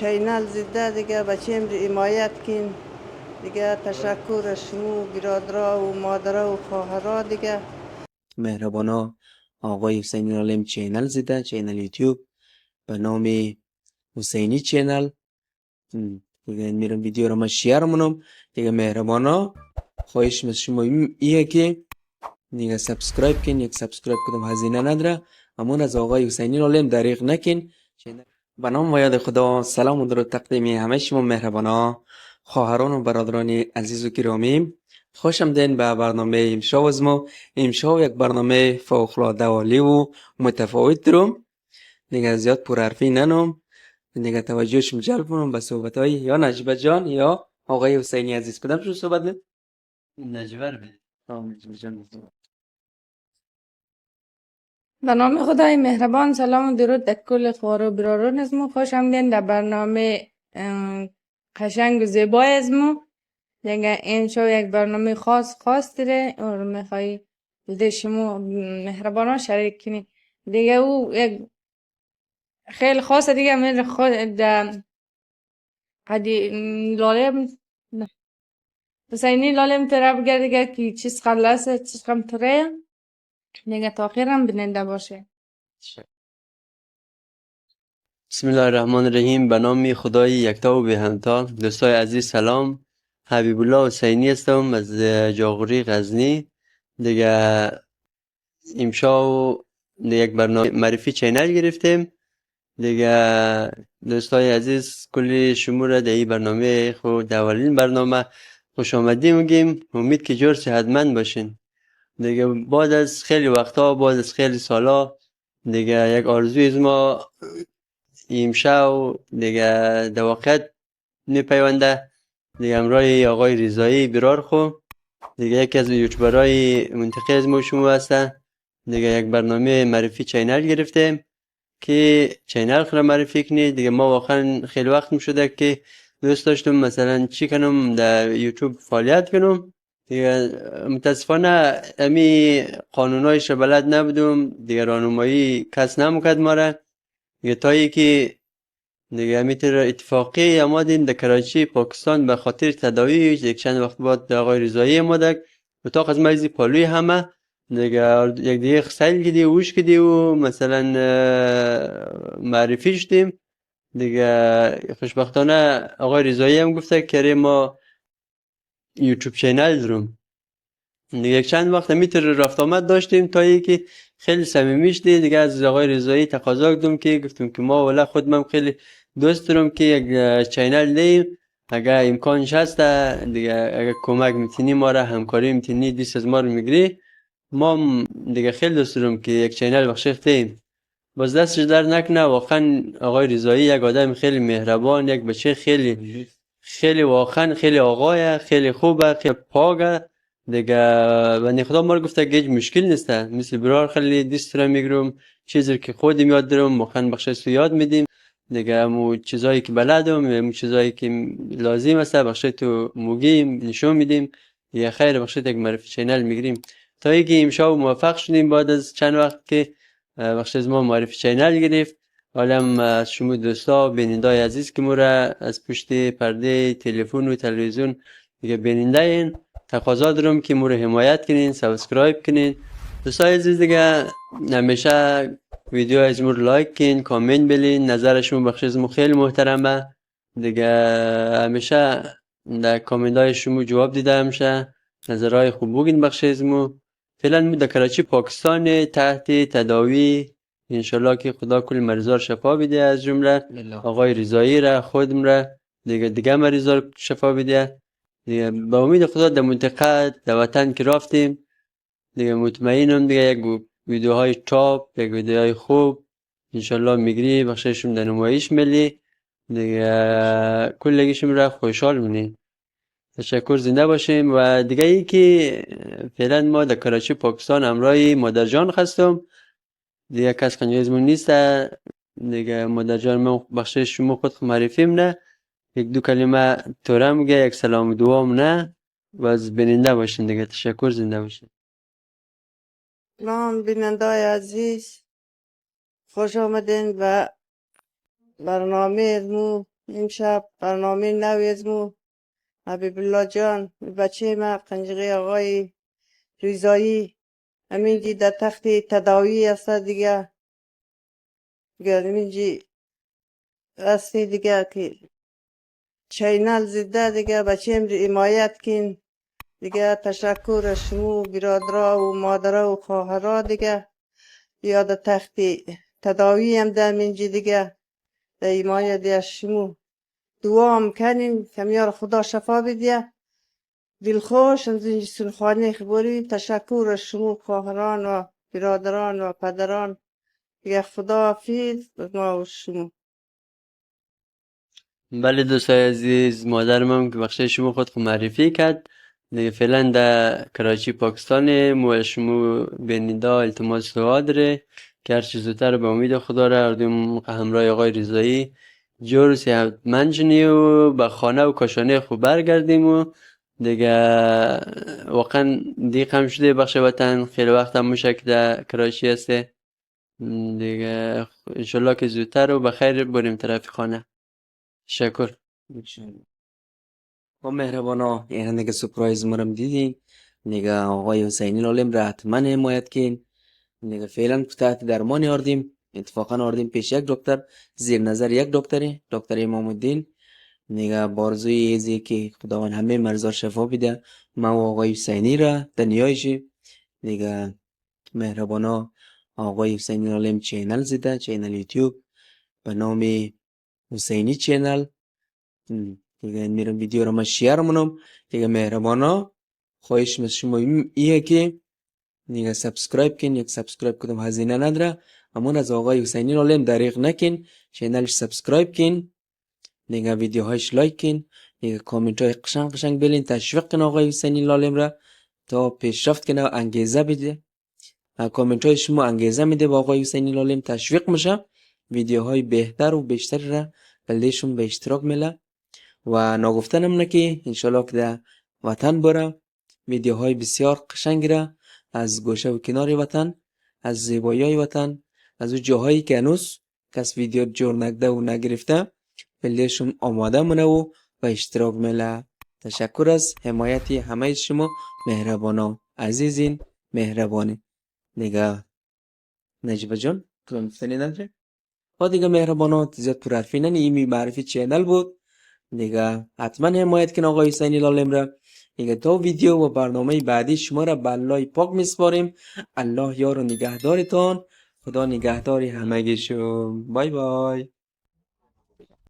چینل زده دیگه بچیم رو حمایت کن دیگه. تشکر از شما برادرها و مادرها و خواهرها دیگه. مهربانا آقای حسینی عالم چینل زده، چینل یوتیوب به نام حسینی چینل. دیگه میرم ویدیو رو ما شیر منم دیگه. مهربانا خواهش از شما ایه که دیگه سابسکرایب کن. یک سابسکرایب کدام هزینه نداره، همون از آقای حسینی عالم دریغ نکن. به نام و یاد خدا. سلام و درود تقدیمی همه شما مهربانا خواهران و برادران عزیز و گرامی. خوش آمدین به برنامه امشب از ما. امشب یک برنامه فوق العاده عالی و متفاوت دارم دیگه. زیاد پرحرفی ننم دیگه، توجهشم جلب کنم به صحبت های یا نجبه جان یا آقای حسینی عزیز. کدام شو صحبت نه؟ نجبر بید. نجبه جان. به نام خدای مهربان. سلام و درود در کل خوار و براران از مو. خوش آمدین در برنامه قشنگ و زیبای از مو. دیگه این شو یک برنامه خاص داره اور میخوایی بده شما مهربانا شریک کنی دیگه. او یک خیلی خاصه دیگه. من خود در قدی لالم حسینی لالم تره بگرد دیگه که چیز خلاصه چیز کم تره دیگه. تا آخرم بیننده باشه. بسم الله الرحمن الرحیم. به نام خدای یکتا و بی همتا. دوستای عزیز سلام. حبیب الله حسینی هستم از جاغوری غزنی دیگه. امشب یک برنامه معرفی چینل گرفتیم دیگه. دوستای عزیز کلی شما را در این برنامه خود دولین برنامه خوش آمدی میگیم. امید که جور صحتمند باشین دیگه. بعد از خیلی وقتا، بعد از خیلی سالا دیگه، یک آرزوی از ما امشب دیگه در واقعیت میپیونده دیگه. همراه آقای رضایی برار خو دیگه، یکی از یوتیوبرهای منطقه از ما شما هسته دیگه. یک برنامه معرفی چینل گرفتیم که چینل خود معرفی کنی دیگه. ما واقعا خیلی وقت میشده که دوست داشتم مثلا چی کنم در یوتیوب فعالیت کنم دیگه. متاسفانه امی قانونایش رو بلد نبودم دیگه. راهنمایی کس نمیکرد ما را دیگه. تا یکی دیگه همیتر اتفاقی آمدیم در کراچی پاکستان به خاطر تداوی. یک چند وقت بعد آقای رضایی آمدک اتاق از مایزی پالوی همه دیگه. یک دیگه سیل گیدی وش گیدی و مثلا معرفی شدیم دیگه. خوشبختانه آقای رضایی هم گفته که ما یوتیوب چینل دارم دیگه. یک چند وقت همیتر رفت آمد داشتیم تا یکی خیلی صمیمی شدی دیگه. از آقای رضایی تقاضا کردم که گفتم که ما ولی خودم خیلی دوست دارم که یک چینل دیم. اگر امکانش هست دیگه، اگر کمک میتونی ما را همکاری میتونی دیست از ما رو میگیری، ما دیگه خیلی دوست دارم که یک چینل بخشیخ دیم. باز دستش در نکنه. واقعا آقای رضایی یک آدم خیلی مهربان، یک بچه خیلی واقعا خیلی آقای خیلی خوبه، خیلی پاگه دیگه. بنده خدا ما رو گفته که هیچ مشکل نیسته. مثل برار خیلی دیست را میگرم، چیزی که خودم یاد دارم واقعا بخشش یاد میدیم دیگه. همون چیزایی که بلدم، همون چیزایی که لازم است بخشش تو موگیم نشون میدیم یا خیر بخشش یک معرفی چینل میگیریم. تا اینکه امشب موفق شدیم بعد از چند وقت که بخش از ما معرفی چینل گرفت. حالا از شما دوستا بینندای عزیز که ما را از پشت پرده تلفن و تلویزیون دیگه بیننده این، تقاضا دارم که ما را حمایت کنین، سابسکرایب کنین. دوستای عزیز دیگه همیشه ویدیو از ما رو لایک کن، کامنت بلین، نظر شما بخش از ما خیلی محترمه دیگه. همیشه در کامنت های شما جواب دیده همیشه نظرهای خوب بگین بخش از ما. فعلا ما در کراچی پاکستان تحت تداوی. انشالله که خدا کل مریضا شفا بده، از جمله آقای رضایی را، خودم را دیگه مریضا شفا بده دیگه. با امید خدا در منطقه در وطن که رفتیم دیگه مطمئنم دیگه یک ویدیوهای ٹاپ، یک ویدیوهای خوب انشالله میگیری بخششم در نمایش ملی دیگه. کلگیشم را خوشحال منی. تشکر، زنده باشیم. و دیگه ای که فعلا ما در کراچی پاکستان همراه مادر جان هستم دیگه. کس کنجایزمون نیست دیگه. مادر جان من بخشش شما خود معرفیم نه، یک دو کلمه تورم میگه، یک سلام دوام نه و از بیننده باشین دیگه. تشکر، زنده باشین. سلام بینندای عزیز، خوش آمدین به برنامه مو امشب برنامه نوی از مو حبیب الله جان بچه ما قنجقی آقای ریزایی همینجی در تخت تداوی است دیگه همینجی هستی دیگه که چینل زده دیگه بچه امری حمایت کن دیگه. تشکر از شما برادرها و مادرها و خواهرها دیگه. یاد تخت تداوی هم در منجی دیگه در حمایت از شما دعا هم کنین کمیار خدا شفا بدیه. دلخوش از این سلخانه خبری. تشکر از شما خواهران و برادران و پدران دیگه. خدا حافظ از ما و شما. بله دوستای عزیز، مادرم هم که بخش شما خود معرفی کرد دیگه. فعلا در کراچی پاکستان مو شما بینیدا التماس دعا داره که هرچی زودتر به امید خدا را اردیم همراه آقای رضایی جور صحتمند شنی و به خانه و کاشانه خوب برگردیم و دیگه. واقعا دیگه هم شده بخش وطن خیلی وقت هم میشه که در کراچی هسته دیگه. انشالله که زودتر و بخیر بریم طرف خانه. تشکر. با مهربانا این دیگه سپرایز مرم دیدین دیگه. آقای حسینی لالم را حتما حمایت کن دیگه. فعلا تحت درمان آردیم. اتفاقا آردیم پیش یک دکتر، زیر نظر یک دکتر امام الدین دیگه. بارزوی ایزی که خداوند همه مرزا شفا بده ما و آقای حسینی را دنیایشی دیگه. مهربانا آقای حسینی لالم چینل زده، چینل یوتیوب به نام حسینی چینل دیگه. میرم ویدیو رو من شیر منم دیگه. مهربانا خواهش از شما ایه که دیگه سابسکرایب کن. یک سابسکرایب کدام هزینه نداره، همون از آقای حسینی لالم دریغ نکن. چینلش سابسکرایب کن دیگه، ویدیوهایش لایک کن دیگه، کامنت های قشنگ بلین تشویق کن آقای حسینی لالم را تا پیشرفت کنه و انگیزه بده. کامنت های شما انگیزه میده با آقای حسینی لالم تشویق میشه، ویدیوهای بهتر و بیشتر را بلدیشون به اشتراک میله. و ناگفتنم نه که انشالله که در وطن بره ویدیوهای بسیار قشنگ را از گوشه و کنار وطن، از زیبایی های وطن، از او جاهایی که هنوز کس ویدیو جور نکده و نگرفته بلدیشون آماده منه و به اشتراک میله. تشکر از حمایت همه شما مهربانا عزیزین مهربانی دیگه. نجیب جان کلام گفتنی نداره؟ دیگه مهربانا زیاد پر حرفی ننی، ایمی معرفی چینل بود دیگه. حتما حمایت کن آقای حسینی لالم را دیگه. تا ویدیو و برنامه بعدی شما را به الله پاک میسپاریم. الله یار و نگهدارتان. خدا نگهداری همگی شما. بای بای.